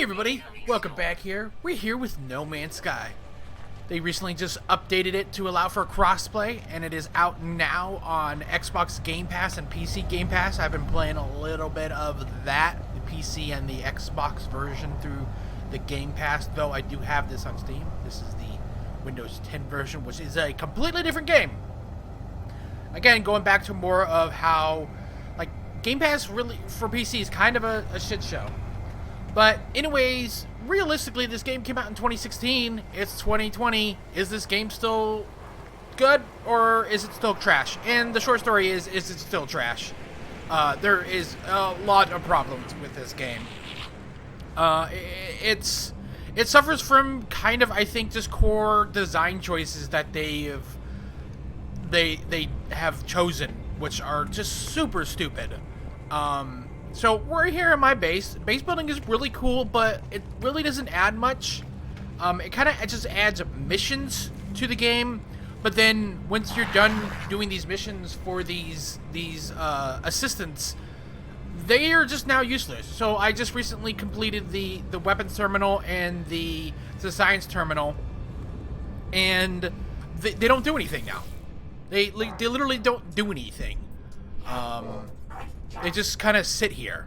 Hey everybody, welcome back here. We're here with No Man's Sky. They recently just updated it to allow for crossplay, and it is out now on Xbox Game Pass and PC Game Pass. I've been playing a little bit of that, the PC and the Xbox version through the Game Pass, though I do have this on Steam. This is the Windows 10 version, which is a completely different game. Again, going back to more of how, like, Game Pass really, for PC, is kind of a shit show. But anyways, realistically, this game came out in 2016. It's 2020. Is this game still good, or is it still trash? And the short story is it still trash? There is a lot of problems with this game. It suffers from kind of, I think, just core design choices that they have chosen, which are just super stupid. So we're here in my base. Base building is really cool, but it really doesn't add much. It just adds missions to the game, but then once you're done doing these missions for these assistants, they are just now useless. So I just recently completed the weapons terminal and the science terminal, and they don't do anything now. They literally don't do anything. They just kind of sit here.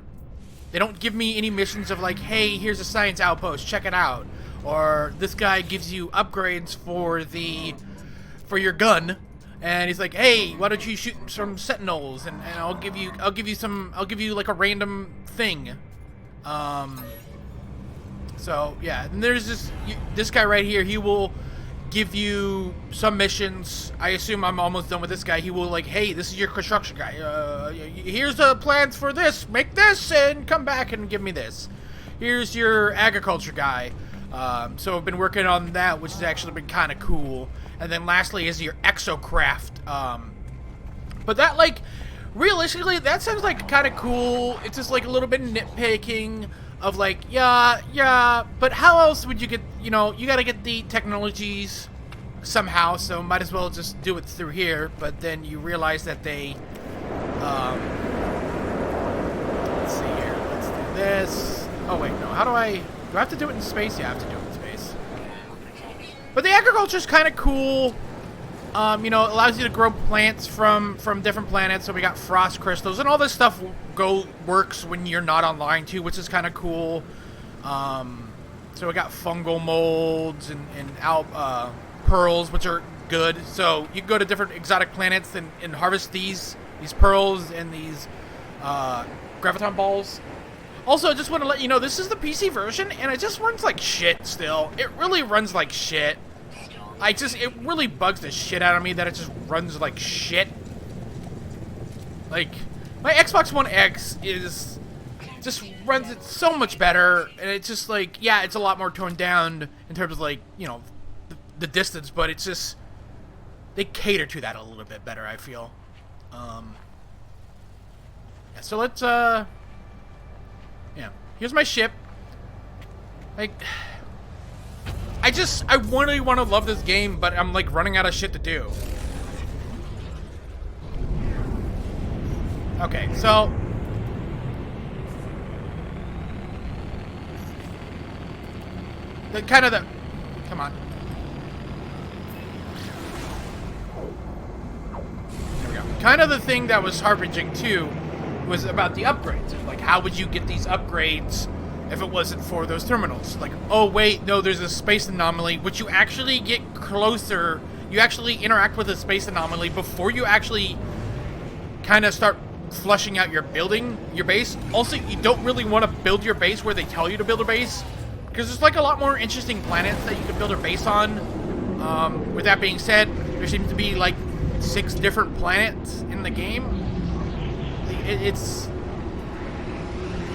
They don't give me any missions of like, hey, here's a science outpost, check it out. Or this guy gives you upgrades for your gun, and he's like, hey, why don't you shoot some sentinels, and I'll give you like a random thing. So yeah, and there's this guy right here. He will give you some missions. I assume I'm almost done with this guy. He will like, hey, this is your construction guy. Here's the plans for this. Make this and come back and give me this. Here's your agriculture guy. So I've been working on that, which has actually been kind of cool. And then lastly is your exocraft. But that, like, realistically, that sounds like kind of cool. It's just like a little bit nitpicking of like, yeah, but how else would you get, you gotta get the technologies somehow, so might as well just do it through here. But then you realize that they, let's see here, let's do this. Oh wait, no, do I have to do it in space? Yeah, I have to do it in space. But the agriculture's kind of cool. It allows you to grow plants from different planets. So we got frost crystals, and all this stuff works when you're not online too, which is kind of cool. So we got fungal molds and pearls, which are good. So you can go to different exotic planets and harvest these pearls and these graviton balls. Also, I just want to let you know, this is the PC version, and it just runs like shit still. It really runs like shit. It really bugs the shit out of me that it just runs like shit. Like, my Xbox One X just runs it so much better, and it's just like, yeah, it's a lot more toned down in terms of like, the distance, but it's just, they cater to that a little bit better, I feel. Yeah, so let's, yeah, here's my ship. Like, I really want to love this game, but I'm like running out of shit to do. Okay, so come on. There we go. Kind of the thing that was heart-wrenching too was about the upgrades. Like, how would you get these upgrades if it wasn't for those terminals? Like, oh wait, no, there's a space anomaly, which you actually get closer. You actually interact with a space anomaly before you actually kind of start flushing out your base. Also, you don't really want to build your base where they tell you to build a base, because there's like a lot more interesting planets that you can build a base on. With that being said, there seems to be like 6 different planets in the game. It's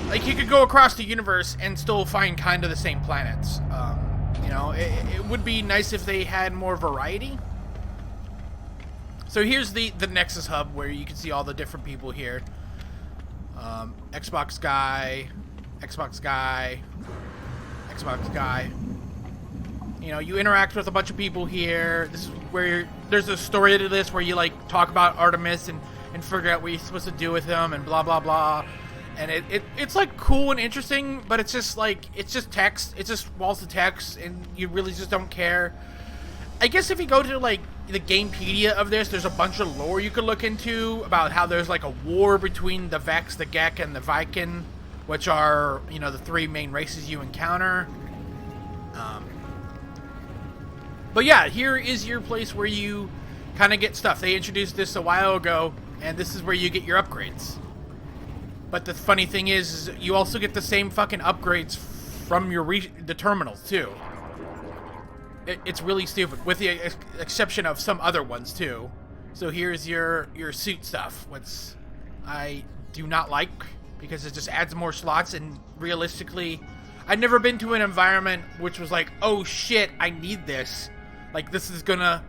like you could go across the universe and still find kind of the same planets. It would be nice if they had more variety. So here's the Nexus hub where you can see all the different people here. Xbox guy, Xbox guy, Xbox guy. You interact with a bunch of people here. This is where there's a story to this where you like talk about Artemis and figure out what you're supposed to do with him and blah blah blah. And it's like cool and interesting, but it's just like, it's just text. It's just walls of text, and you really just don't care. I guess if you go to like the Gamepedia of this, there's a bunch of lore you could look into about how there's like a war between the Vex, the Gek, and the Viking, which are, you know, the three main races you encounter. But yeah, here is your place where you kind of get stuff. They introduced this a while ago, and this is where you get your upgrades. But the funny thing is you also get the same fucking upgrades from your the terminals too. It's really stupid, with the exception of some other ones too. So here's your suit stuff, which I do not like because it just adds more slots, and realistically, I've never been to an environment which was like, oh shit, I need this. Like this is gonna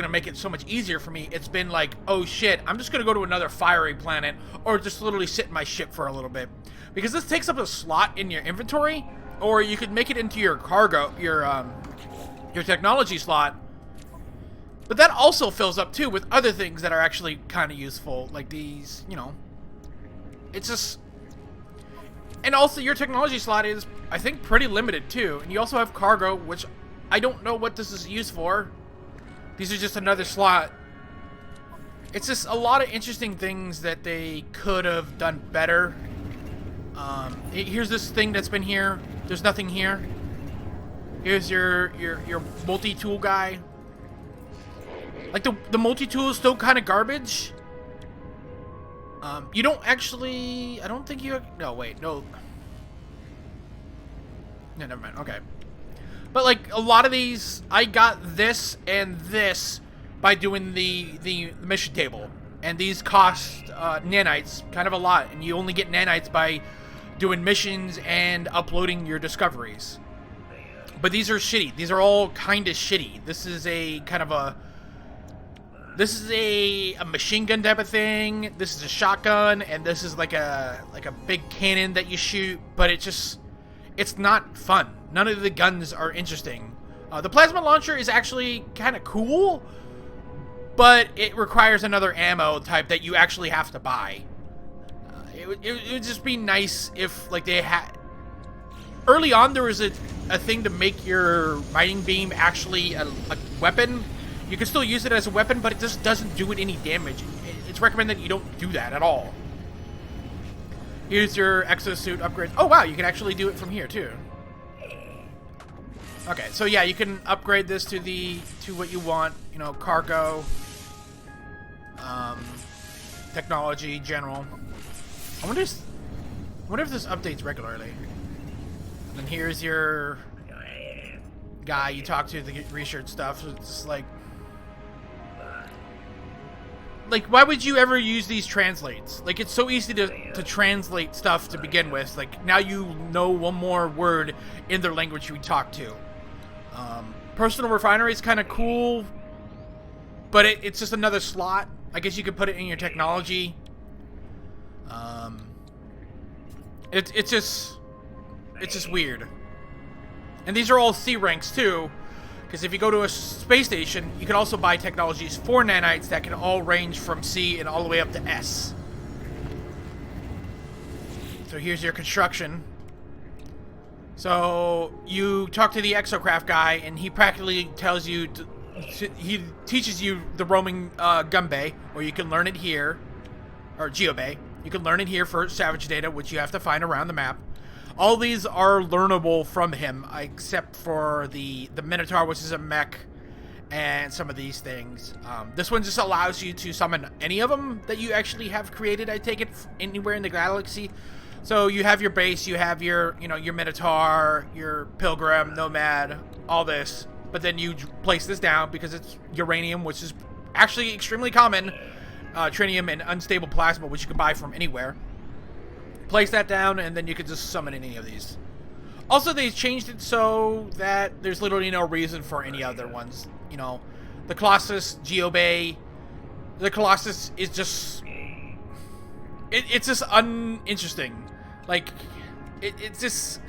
make it so much easier for me. It's been like, oh shit, I'm just gonna go to another fiery planet, or just literally sit in my ship for a little bit, because this takes up a slot in your inventory, or you could make it into your cargo, your technology slot. But that also fills up too with other things that are actually kind of useful, like these, you know. It's just, and also your technology slot is, I think, pretty limited too. And you also have cargo, which I don't know what this is used for. These are just another slot. It's just a lot of interesting things that they could have done better. Here's this thing that's been here. There's nothing here. Here's your multi-tool guy. Like the multi-tool is still kind of garbage. You don't actually, I don't think you, no, wait, no. No, never mind, okay. But like a lot of these, I got this and this by doing the mission table. And these cost nanites kind of a lot. And you only get nanites by doing missions and uploading your discoveries. But these are shitty. These are all kind of shitty. This is a kind of a, this is a machine gun type of thing. This is a shotgun, and this is like a big cannon that you shoot. But it's not fun. None of the guns are interesting. The plasma launcher is actually kind of cool, but it requires another ammo type that you actually have to buy. It would just be nice if, like, they had, early on there was a thing to make your mining beam actually a weapon. You can still use it as a weapon, but it just doesn't do it any damage. It's recommended that you don't do that at all. Here's your exosuit upgrade. Oh wow, you can actually do it from here too. Okay, so yeah, you can upgrade this to what you want. You know, cargo, technology, general. I wonder if this updates regularly. And then here's your guy you talk to get research stuff. It's like, why would you ever use these translates? Like, it's so easy to translate stuff to begin with. Like, now you know one more word in their language you talk to. Personal refinery is kind of cool, but it's just another slot. I guess you could put it in your technology. It's just weird. And these are all C ranks too, because if you go to a space station, you can also buy technologies for nanites that can all range from C and all the way up to S. So here's your construction. So you talk to the exocraft guy, and he practically tells you, he teaches you the roaming gun bay, or you can learn it here, or geobay. You can learn it here for salvage data, which you have to find around the map. All these are learnable from him, except for the Minotaur, which is a mech, and some of these things. This one just allows you to summon any of them that you actually have created, I take it, anywhere in the galaxy. So you have your base, you have your, you know, your Minotaur, your Pilgrim, Nomad, all this. But then you place this down because it's uranium, which is actually extremely common. Tritium and unstable plasma, which you can buy from anywhere. Place that down, and then you can just summon any of these. Also, they changed it so that there's literally no reason for any other ones. You know, the Colossus, Geobay, the Colossus is just... It's just uninteresting. Like, it's just...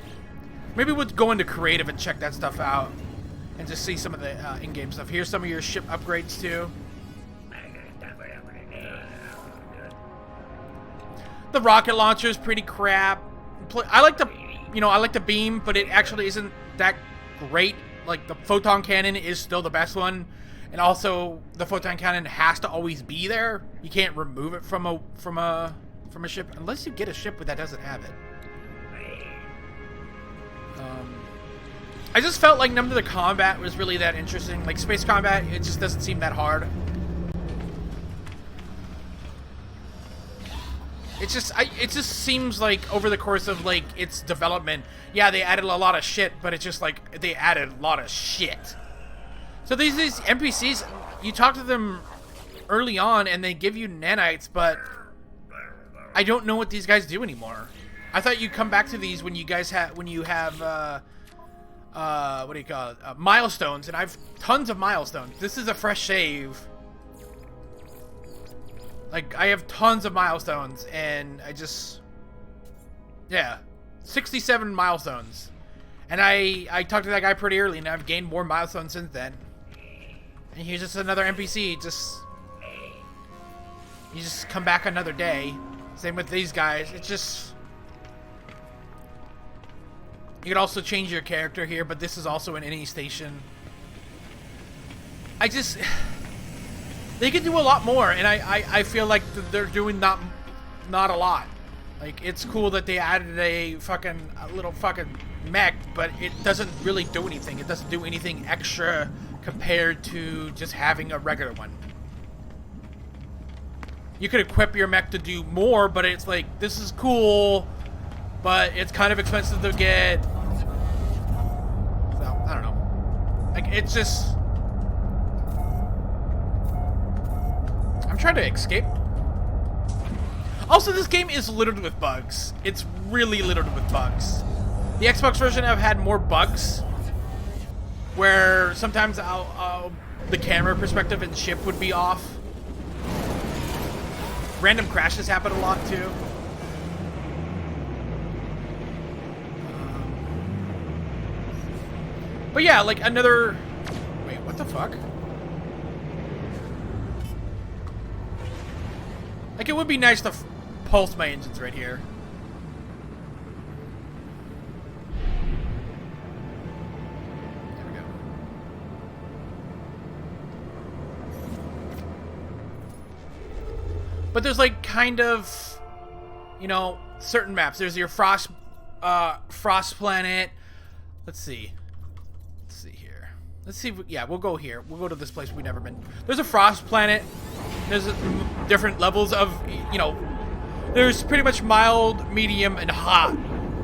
Maybe we'll go into creative and check that stuff out. And just see some of the in-game stuff. Here's some of your ship upgrades, too. The rocket launcher is pretty crap. I like the, I like the beam, but it actually isn't that great. Like, the photon cannon is still the best one. And also, the photon cannon has to always be there. You can't remove it from a ship unless you get a ship that doesn't have it. I just felt like none of the combat was really that interesting. Like, space combat, it just doesn't seem that hard. It just seems like over the course of, like, its development, yeah, they added a lot of shit, but it's just like they added a lot of shit. So these NPCs, you talk to them early on and they give you nanites, but I don't know what these guys do anymore. I thought you'd come back to these when you have what do you call it? Milestones, and I've tons of milestones. This is a fresh save. Like, I have tons of milestones, and yeah, 67 milestones. And I talked to that guy pretty early, and I've gained more milestones since then. And he's just another NPC, you just come back another day. Same with these guys. It's just, you could also change your character here, but this is also in any station. They could do a lot more, and I feel like they're doing not a lot. Like, it's cool that they added a little fucking mech, but it doesn't really do anything. It doesn't do anything extra compared to just having a regular one. You could equip your mech to do more, but it's like, this is cool, but it's kind of expensive to get. So, I don't know. Like, it's just, I'm trying to escape. Also, this game is littered with bugs. It's really littered with bugs. The Xbox version have had more bugs, where sometimes the camera perspective and ship would be off. Random crashes happen a lot too. But yeah, like another. Wait, what the fuck? Like, it would be nice to pulse my engines right here. There we go. But there's like kind of, certain maps. There's your frost planet. Let's see here. Let's see. Yeah, we'll go here. We'll go to this place we've never been. There's a frost planet. There's different levels of, there's pretty much mild, medium, and hot,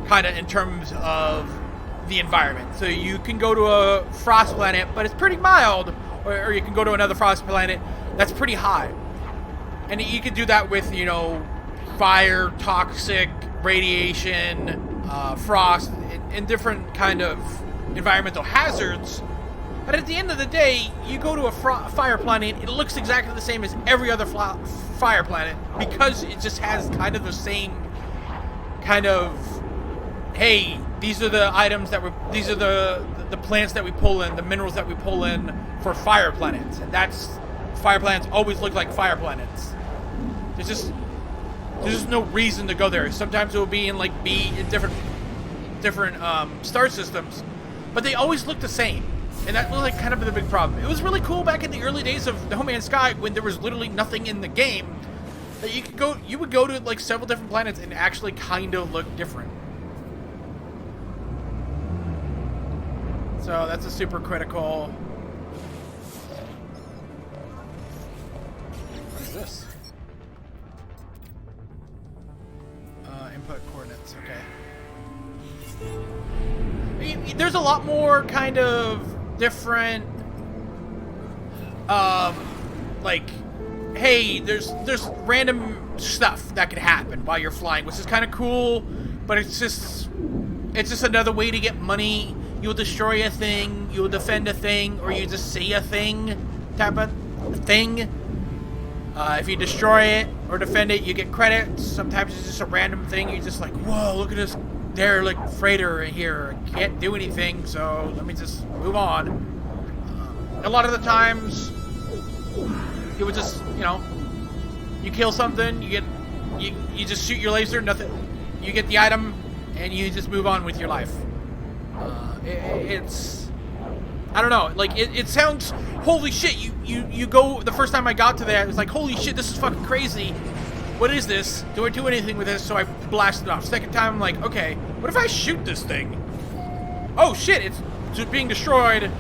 kind of in terms of the environment. So you can go to a frost planet, but it's pretty mild, or you can go to another frost planet that's pretty hot. And you can do that with, fire, toxic, radiation, frost, and different kind of environmental hazards. But at the end of the day, you go to a fire planet, it looks exactly the same as every other fire planet, because it just has kind of the same kind of, hey, these are the items these are the plants that we pull in, the minerals that we pull in for fire planets. And fire planets always look like fire planets. There's just no reason to go there. Sometimes it will be in different star systems, but they always look the same. And that was like kind of the big problem. It was really cool back in the early days of No Man's Sky when there was literally nothing in the game that you would go to like several different planets and actually kind of look different. So that's a super critical. What is this? Input coordinates, okay. There's a lot more kind of different, like, hey, there's random stuff that can happen while you're flying, which is kind of cool, but it's just another way to get money. You'll destroy a thing, you'll defend a thing, or you just see a thing type of thing. If you destroy it or defend it, you get credits. Sometimes it's just a random thing. You're just like, whoa, look at this derelict freighter here. I can't do anything, so let me just move on. A lot of the times, it would just, you kill something, you get you just shoot your laser, nothing. You get the item, and you just move on with your life. It's I don't know. Like it sounds holy shit. You go the first time I got to that, it was like holy shit, this is fucking crazy. What is this? Do I do anything with this? So I blasted it off. Second time, I'm like, okay, what if I shoot this thing? Oh shit, it's being destroyed.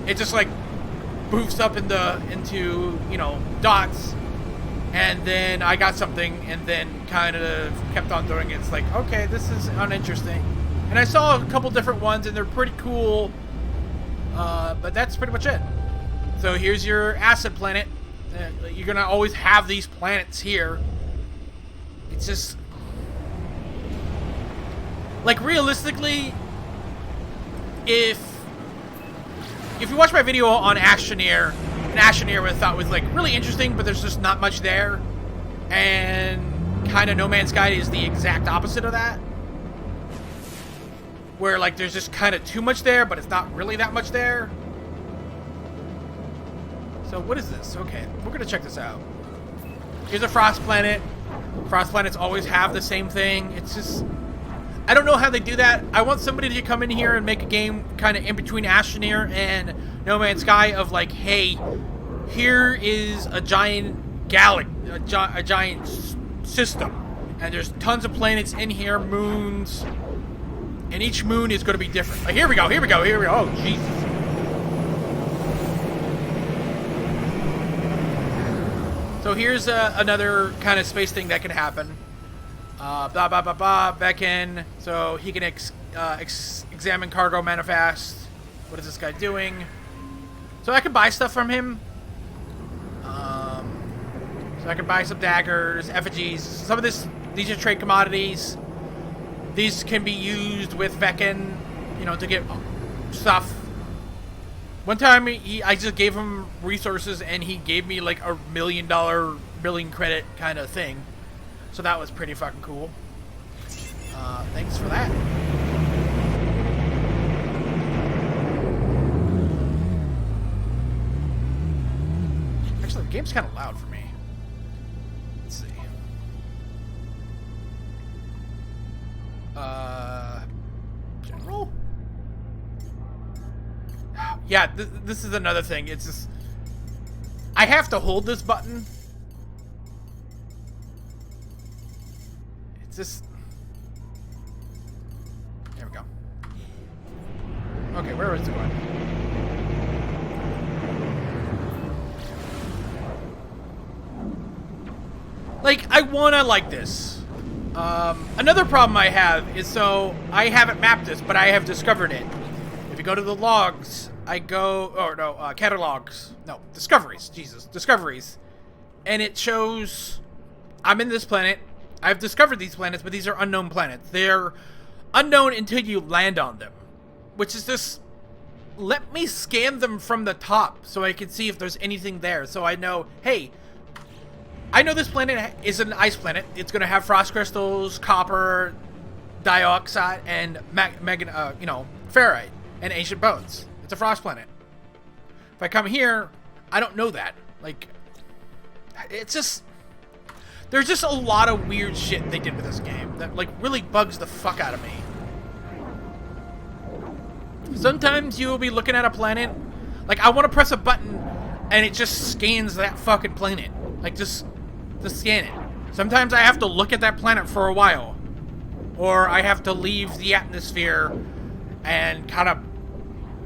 It just like poofs up into you know, dots. And then I got something, and then kind of kept on doing it. It's like, okay, this is uninteresting. And I saw a couple different ones, and they're pretty cool. But that's pretty much it. So here's your acid planet. You're gonna always have these planets here. It's just like, realistically, if you watch my video on Astroneer, and Astroneer I thought was like really interesting, but there's just not much there, and kind of No Man's Sky is the exact opposite of that, where like there's just kind of too much there, but it's not really that much there. So what is this? Okay, we're gonna check this out. Here's a frost planet. Frost planets always have the same thing. It's just, I don't know how they do that. I want somebody to come in here and make a game kind of in between Astroneer and No Man's Sky of like, hey, here is a giant galaxy, a giant system, and there's tons of planets in here, moons, and each moon is going to be different. Like, here we go. Oh, Jesus. So here's another kind of space thing that can happen. Blah, blah, blah, blah, back in. So he can examine cargo manifest. What is this guy doing? So I can buy stuff from him. So I can buy some daggers, effigies. Some of these are trade commodities. These can be used with Vecin, you know, to get stuff. One time, I just gave him resources, and he gave me like $1 million billing credit kind of thing. So that was pretty fucking cool. Thanks for that. Actually, the game's kind of loud for me. Let's see. General? Yeah, this is another thing. It's just, I have to hold this button. It's just, there we go. Okay, where is it going? Like, I wanna like this. Another problem I have is, so I haven't mapped this, but I have discovered it. If you go to the logs, catalogs. No, discoveries. Jesus, discoveries. And it shows I'm in this planet. I've discovered these planets, but these are unknown planets. They're unknown until you land on them. Which is just, let me scan them from the top so I can see if there's anything there. So I know, hey, I know this planet is an ice planet. It's going to have frost crystals, copper, dioxide, and ferrite, and ancient bones. It's a frost planet. If I come here, I don't know that. Like, it's just, there's just a lot of weird shit they did with this game that like really bugs the fuck out of me. Sometimes you will be looking at a planet, like I want to press a button and it just scans that fucking planet. Like just scan it. Sometimes I have to look at that planet for a while, or I have to leave the atmosphere and kind of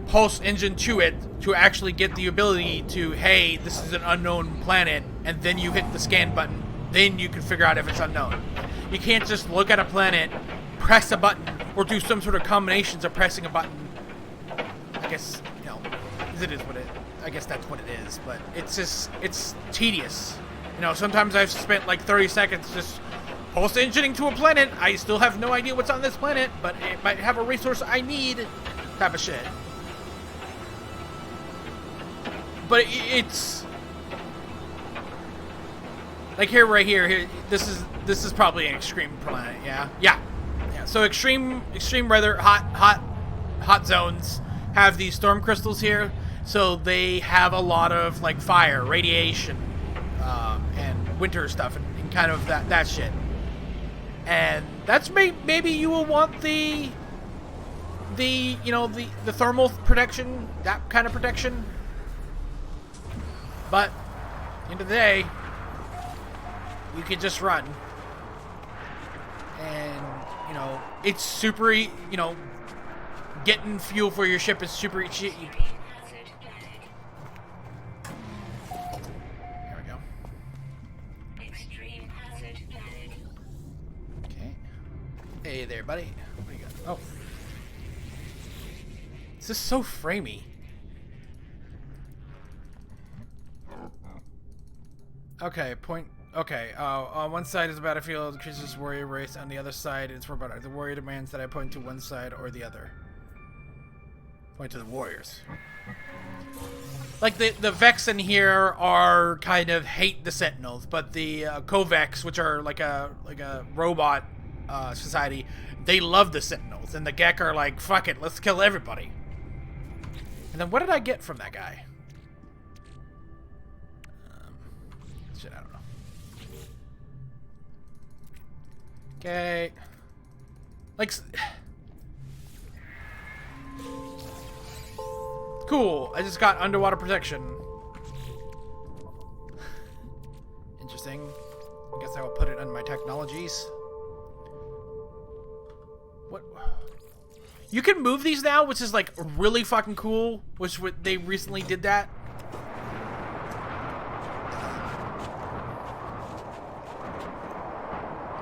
pulse engine to it to actually get the ability to, hey, this is an unknown planet, and then you hit the scan button. Then you can figure out if it's unknown. You can't just look at a planet, press a button, or do some sort of combinations of pressing a button. I guess, you know, it is what it, I guess that's what it is, but it's just, it's tedious. You know, sometimes I've spent like 30 seconds just pulse engineering to a planet. I still have no idea what's on this planet, but it might have a resource I need, type of shit. But it's like here, right here. This is probably an extreme planet. Yeah. So extreme weather, hot zones have these storm crystals here. So they have a lot of like fire, radiation, and winter stuff, and kind of that shit. And that's maybe you will want the you know, the thermal protection, that kind of protection. But at the end of the day, you can just run. And, you know, it's super, you know, getting fuel for your ship is super cheap. There we go. Okay. Hey there, buddy. What do you got? Oh. This is so framey. Okay, point. Okay, on one side is the battlefield, increases warrior race. On the other side, it's robot. The warrior demands that I point to one side or the other. Point to the warriors. Like, the Vex in here are kind of hate the Sentinels, but the Kovex, which are like a robot society, they love the Sentinels. And the Gek are like, fuck it, let's kill everybody. And then what did I get from that guy? Shit, I don't know. Okay. Like... Cool. I just got underwater protection. Interesting. I guess I will put it on my technologies. What? You can move these now, which is like really fucking cool. Which they recently did that.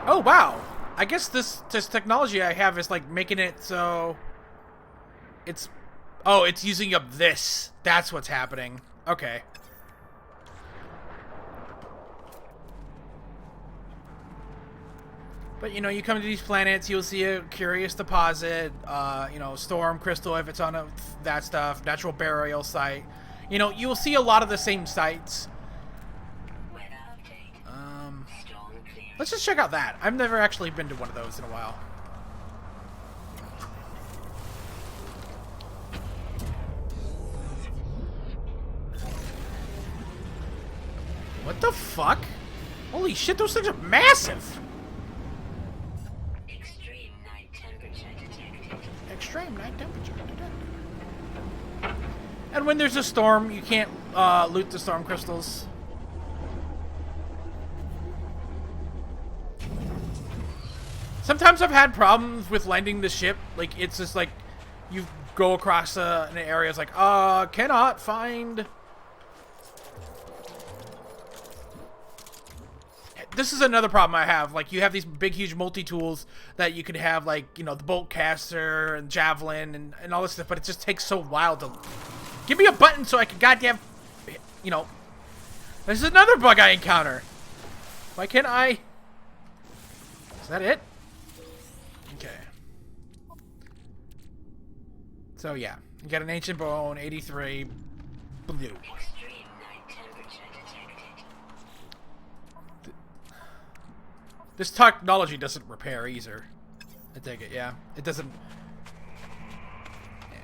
Oh wow! I guess this technology I have is like making it so it's. Oh, it's using up this. That's what's happening. Okay. But, you know, you come to these planets, you'll see a curious deposit, you know, storm crystal if it's on that stuff, natural burial site. You know, you'll see a lot of the same sites. Let's just check out that. I've never actually been to one of those in a while. What the fuck? Holy shit, those things are massive! Extreme night temperature detected. Extreme night temperature detected. And when there's a storm, you can't loot the storm crystals. Sometimes I've had problems with landing the ship. Like, it's just like, you go across an area, it's like, cannot find... This is another problem I have. Like, you have these big, huge multi-tools that you could have, like, you know, the bolt caster and javelin and all this stuff, but it just takes so while to... Give me a button so I can goddamn... You know... This is another bug I encounter. Why can't I... Is that it? Okay. So, yeah. You got an ancient bone, 83, blue. This technology doesn't repair either. I take it, yeah. It doesn't... Yeah.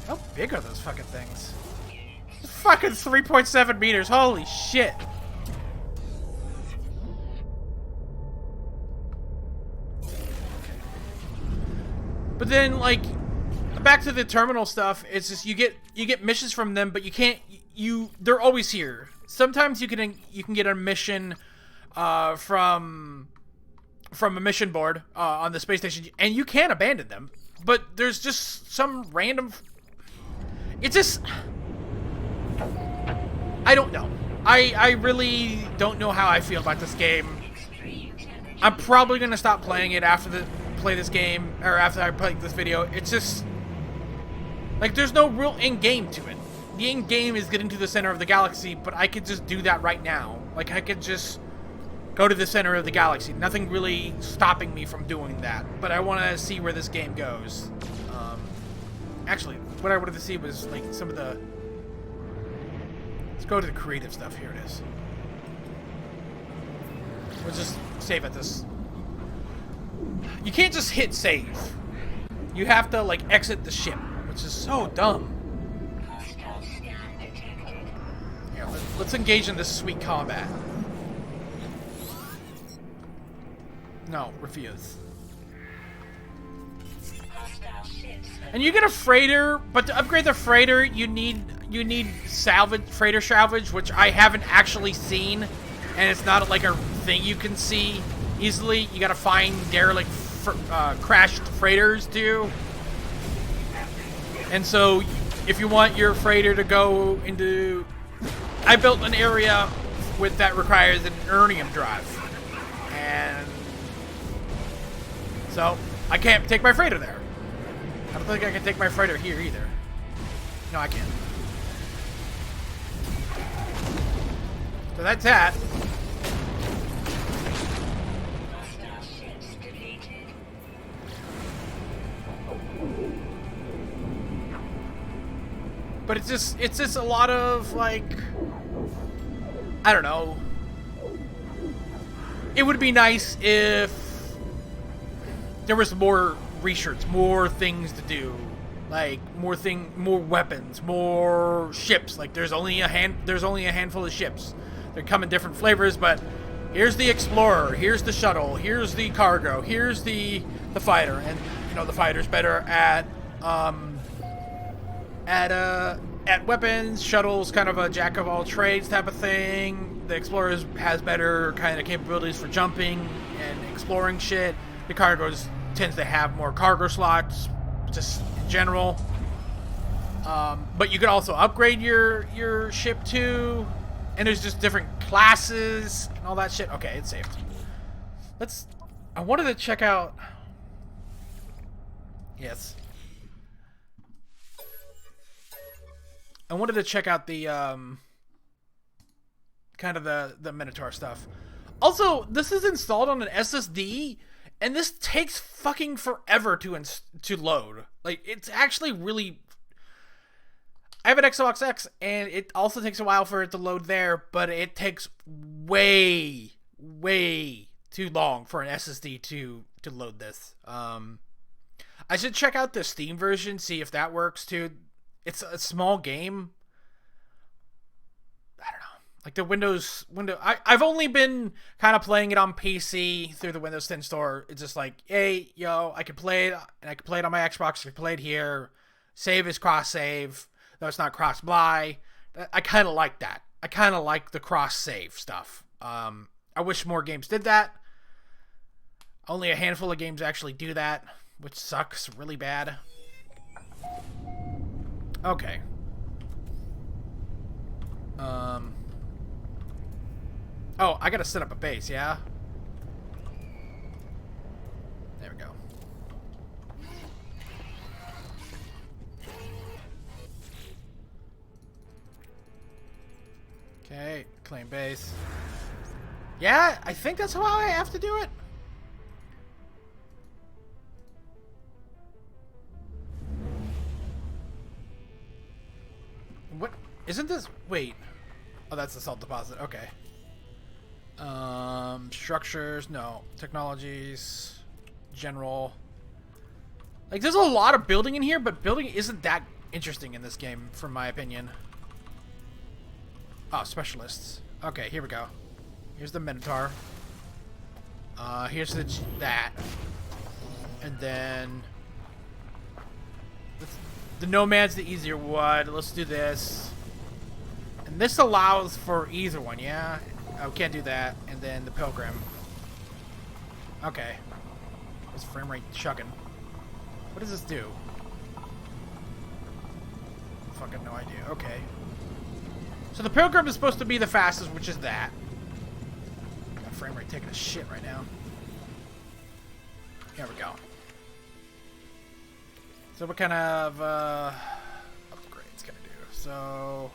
How big are those fucking things? It's fucking 3.7 meters, holy shit! But then, like, back to the terminal stuff, it's just you get missions from them, but you can't... They're always here. Sometimes you can get a mission from a mission board on the space station, and you can abandon them. But there's just some random... It's just... I don't know. I really don't know how I feel about this game. I'm probably gonna stop playing it after play this game, or after I play this video. It's just... Like, there's no real end game to it. The end game is getting to the center of the galaxy, but I could just do that right now. Like, I could just go to the center of the galaxy. Nothing really stopping me from doing that. But I want to see where this game goes. Actually, what I wanted to see was, like, some of the... Let's go to the creative stuff. Here it is. We'll just save at this. You can't just hit save. You have to, like, exit the ship, which is so dumb. Yeah, Let's engage in this sweet combat. No, refuse. And you get a freighter, but to upgrade the freighter, you need salvage, freighter salvage, which I haven't actually seen, and it's not like a thing you can see easily. You gotta find derelict, crashed freighters too. And so, if you want your freighter to go into, I built an area with that requires an ernium drive, and so I can't take my freighter there. I don't think I can take my freighter here either. No, I can't. So that's that. But it's just a lot of, like, I don't know. It would be nice if there was more research, more things to do, like more weapons, more ships. Like there's only a handful of ships. They come in different flavors, but here's the explorer, here's the shuttle, here's the cargo, here's the fighter, and you know the fighter's better at weapons. Shuttle's kind of a jack of all trades type of thing. The explorer has better kind of capabilities for jumping and exploring shit. The cargo's tends to have more cargo slots, just in general. But you could also upgrade your ship too, and there's just different classes and all that shit. Okay, it's saved. I wanted to check out. Yes. I wanted to check out the kind of the Minotaur stuff. Also, this is installed on an SSD. And this takes fucking forever to load. Like, it's actually really... I have an Xbox X, and it also takes a while for it to load there, but it takes way, way too long for an SSD to load this. I should check out the Steam version, see if that works, too. It's a small game. I don't know. Like the Windows, I've only been kind of playing it on PC through the Windows 10 store. It's just like, hey, yo, I can play it, and I can play it on my Xbox. I can play it here. Save is cross-save, though it's not cross-buy. I kind of like that. I kind of like the cross-save stuff. I wish more games did that. Only a handful of games actually do that, which sucks really bad. Okay. Oh, I gotta set up a base, yeah? There we go. Okay, claim base. Yeah, I think that's how I have to do it. What? Isn't this... Wait. Oh, that's the salt deposit. Okay. Structures, no. Technologies, general. Like, there's a lot of building in here, but building isn't that interesting in this game, from my opinion. Oh, specialists. Okay, here we go. Here's the Minotaur. Here's that. And then... the Nomad's the easier one. Let's do this. And this allows for either one, yeah? Oh, can't do that. And then the Pilgrim. Okay. This frame rate chugging. What does this do? Fucking no idea. Okay. So the Pilgrim is supposed to be the fastest, which is that. My frame rate taking a shit right now. Here we go. So what kind of upgrades can I do? So...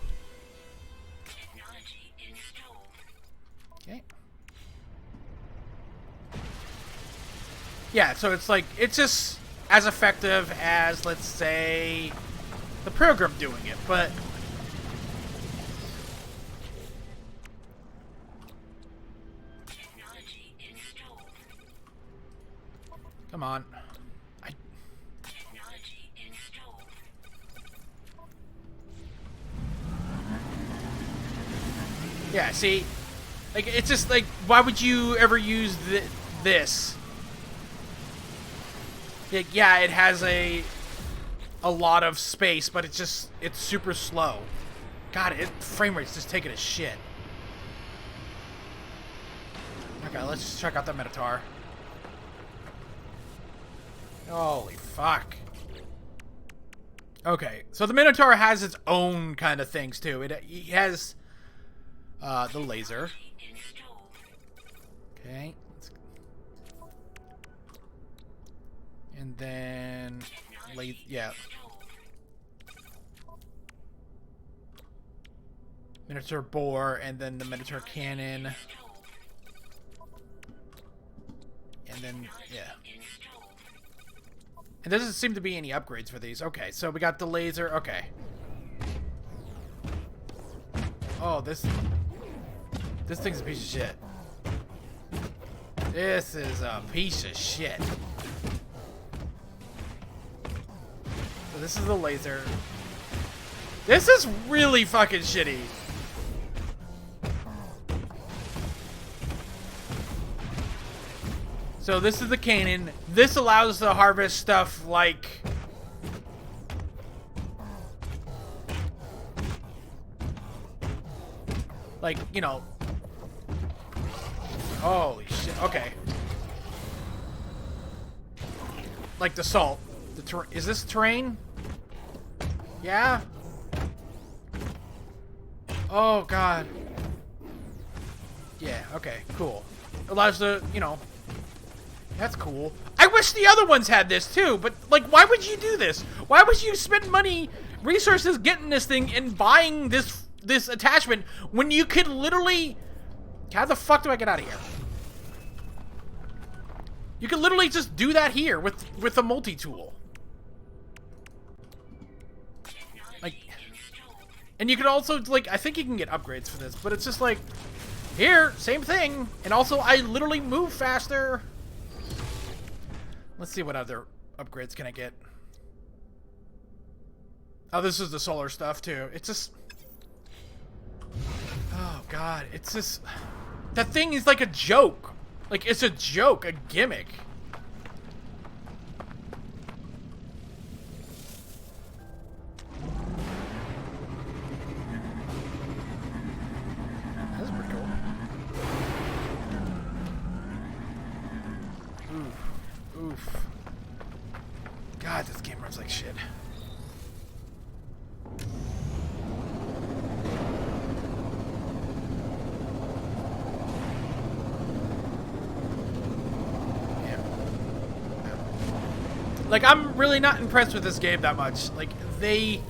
okay. Yeah, so it's like, it's just as effective as, let's say, the Pilgrim doing it, but... come on. Yeah, see? Like, it's just like, why would you ever use this? Like, yeah, it has a lot of space, but it's super slow. God, frame rate's just taking a shit. Okay, let's just check out the Minotaur. Holy fuck. Okay, so the Minotaur has its own kind of things, too. It has the laser. Okay. And then... yeah. Minotaur boar, and then the Minotaur cannon. And then, yeah. And there doesn't seem to be any upgrades for these. Okay, so we got the laser. Okay. Oh, this thing's a piece of shit. This is a piece of shit. So this is the laser. This is really fucking shitty. So this is the cannon. This allows to harvest stuff like... like, you know... Holy shit. Okay. Like the salt. Is this terrain? Yeah? Oh, God. Yeah, okay, cool. Allows to, you know... That's cool. I wish the other ones had this too, but like, why would you do this? Why would you spend money, resources getting this thing and buying this attachment when you could literally... How the fuck do I get out of here? You could literally just do that here with a multi-tool. Like, and you could also, like, I think you can get upgrades for this, but it's just like, here, same thing. And also, I literally move faster. Let's see what other upgrades can I get. Oh, this is the solar stuff, too. It's just... Oh, God. It's just... That thing is like a joke. Like, it's a joke. A gimmick. That's pretty cool. Oof. God, this game runs like shit. Yeah. Like, I'm really not impressed with this game that much. Like, they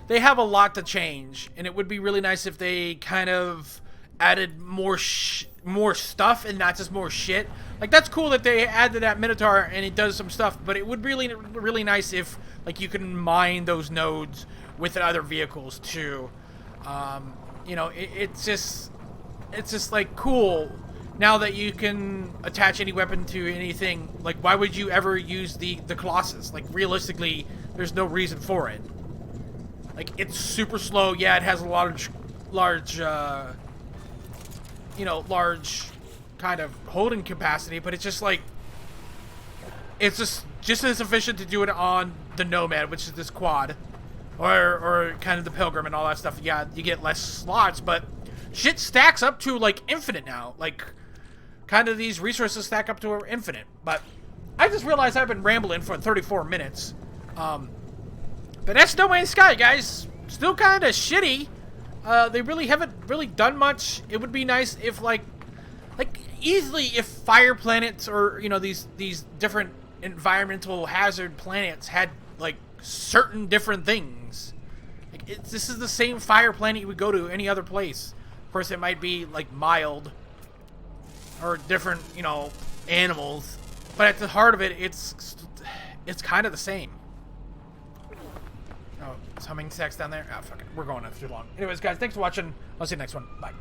have a lot to change, and it would be really nice if they kind of added more stuff and not just more shit. Like, that's cool that they added that Minotaur and it does some stuff, but it would really nice if, like, you can mine those nodes with other vehicles too. You know, it's just like cool now that you can attach any weapon to anything. Like, why would you ever use the Colossus? Like, realistically, there's no reason for it. Like, it's super slow. Yeah, it has a large kind of holding capacity, but it's just like, it's just as efficient to do it on the Nomad, which is this quad, or kind of the Pilgrim and all that stuff. Yeah, you get less slots, but shit stacks up to like infinite now. Like, kind of these resources stack up to infinite. But I just realized I've been rambling for 34 minutes. But that's No Man's Sky, guys. Still kind of shitty. They really haven't really done much. It would be nice if like easily if fire planets or, you know, these different environmental hazard planets had like certain different things. Like, this is the same fire planet you would go to any other place. Of course, it might be like mild or different, you know, animals, but at the heart of it, it's kind of the same. Oh, it's humming sex down there. Oh, fuck it. We're going on too long. Anyways, guys, thanks for watching. I'll see you next one. Bye.